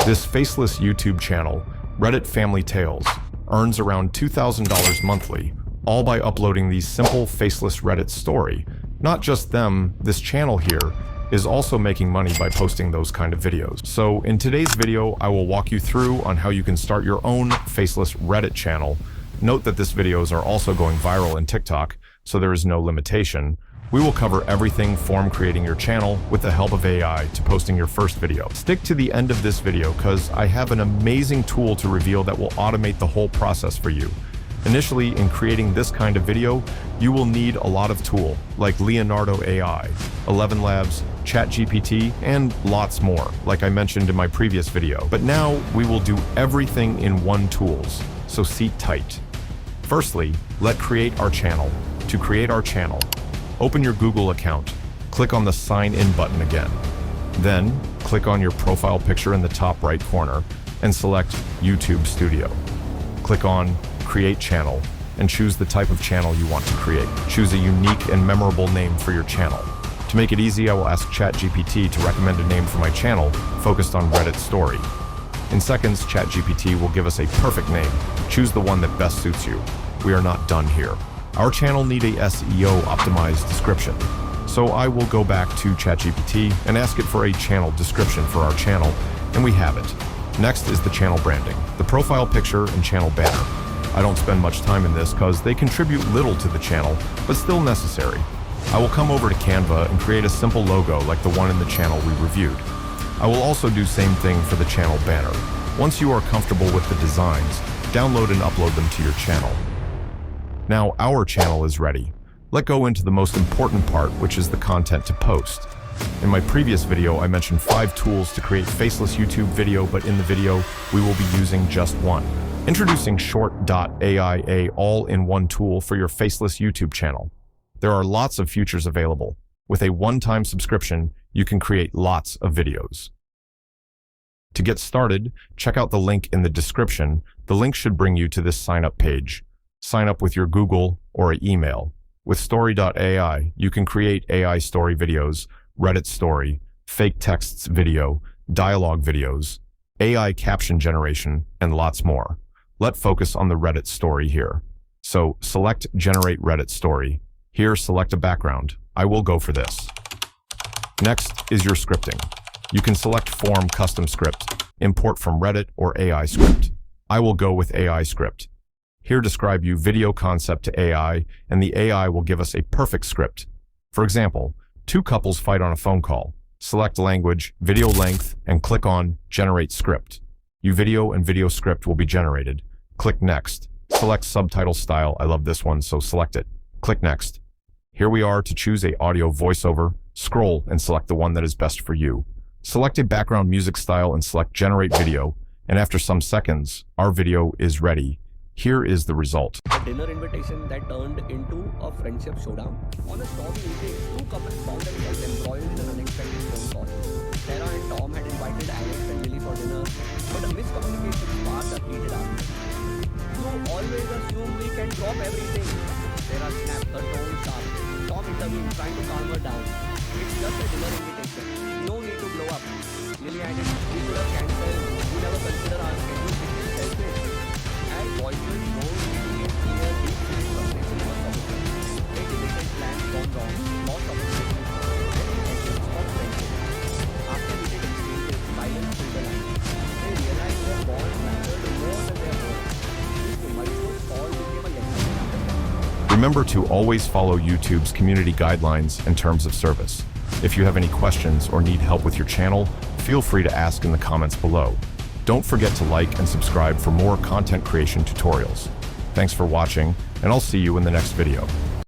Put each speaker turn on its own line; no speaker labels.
This faceless YouTube channel, Reddit Family Tales, earns around $2,000 monthly, all by uploading these simple faceless Reddit story. Not just them, this channel here is also making money by posting those kind of videos. So in today's video, I will walk you through on how you can start your own faceless Reddit channel. Note that these videos are also going viral in TikTok, so there is no limitation. We will cover everything from creating your channel with the help of AI to posting your first video. Stick to the end of this video because I have an amazing tool to reveal that will automate the whole process for you. Initially, in creating this kind of video, you will need a lot of tool like Leonardo AI, 11 Labs, ChatGPT, and lots more, like I mentioned in my previous video. But now we will do everything in one tools, so seat tight. Firstly, let's create our channel. To create our channel, open your Google account, click on the sign in button again. Then, click on your profile picture in the top right corner and select YouTube Studio. Click on Create Channel and choose the type of channel you want to create. Choose a unique and memorable name for your channel. To make it easy, I will ask ChatGPT to recommend a name for my channel focused on Reddit story. In seconds, ChatGPT will give us a perfect name. Choose the one that best suits you. We are not done here. Our channel needs a SEO optimized description. So I will go back to ChatGPT and ask it for a channel description for our channel, and we have it. Next is the channel branding, the profile picture and channel banner. I don't spend much time in this because they contribute little to the channel, but still necessary. I will come over to Canva and create a simple logo like the one in the channel we reviewed. I will also do same thing for the channel banner. Once you are comfortable with the designs, download and upload them to your channel. Now our channel is ready. Let's go into the most important part, which is the content to post. In my previous video, I mentioned 5 tools to create faceless YouTube video, but in the video, we will be using just one. Introducing Short.ai, a all-in-one tool for your faceless YouTube channel. There are lots of features available. With a one-time subscription, you can create lots of videos. To get started, check out the link in the description. The link should bring you to this sign-up page. Sign up with your Google or an email. With Story.ai, you can create AI story videos, Reddit story, fake texts video, dialogue videos, AI caption generation, and lots more. Let's focus on the Reddit story here. So select Generate Reddit Story. Here, select a background. I will go for this. Next is your scripting. You can select Form Custom Script, import from Reddit or AI script. I will go with AI script. Here describe you video concept to AI, and the AI will give us a perfect script. For example, 2 couples fight on a phone call. Select language, video length, and click on Generate Script. Your video and video script will be generated. Click Next. Select subtitle style. I love this one, so select it. Click Next. Here we are to choose a audio voiceover. Scroll and select the one that is best for you. Select a background music style and select Generate Video, and after some seconds, our video is ready. Here is the result.
A dinner invitation that turned into a friendship showdown. On a stormy evening, 2 couples found themselves embroiled in an unexpected phone call. Sarah and Tom had invited Alex and Lily for dinner, but a miscommunication sparked a heated argument. You always assume we can drop everything. Sarah snapped, her tone sharp. Tom intervened, trying to calm her down. It's just a dinner invitation. No need to blow up. Lily added, we could have cancelled. We never consider our schedule. It is selfish. As voices don't create clear, deep frustration was obvious. A delayed plans gone wrong, lost opportunities, and actions of friendship. After meeting exchanges, silence filled the line. They realized their bond mattered more than their words. This tumultuous call became a lesson.
Remember to always follow YouTube's community guidelines and terms of service. If you have any questions or need help with your channel, feel free to ask in the comments below. Don't forget to like and subscribe for more content creation tutorials. Thanks for watching, and I'll see you in the next video.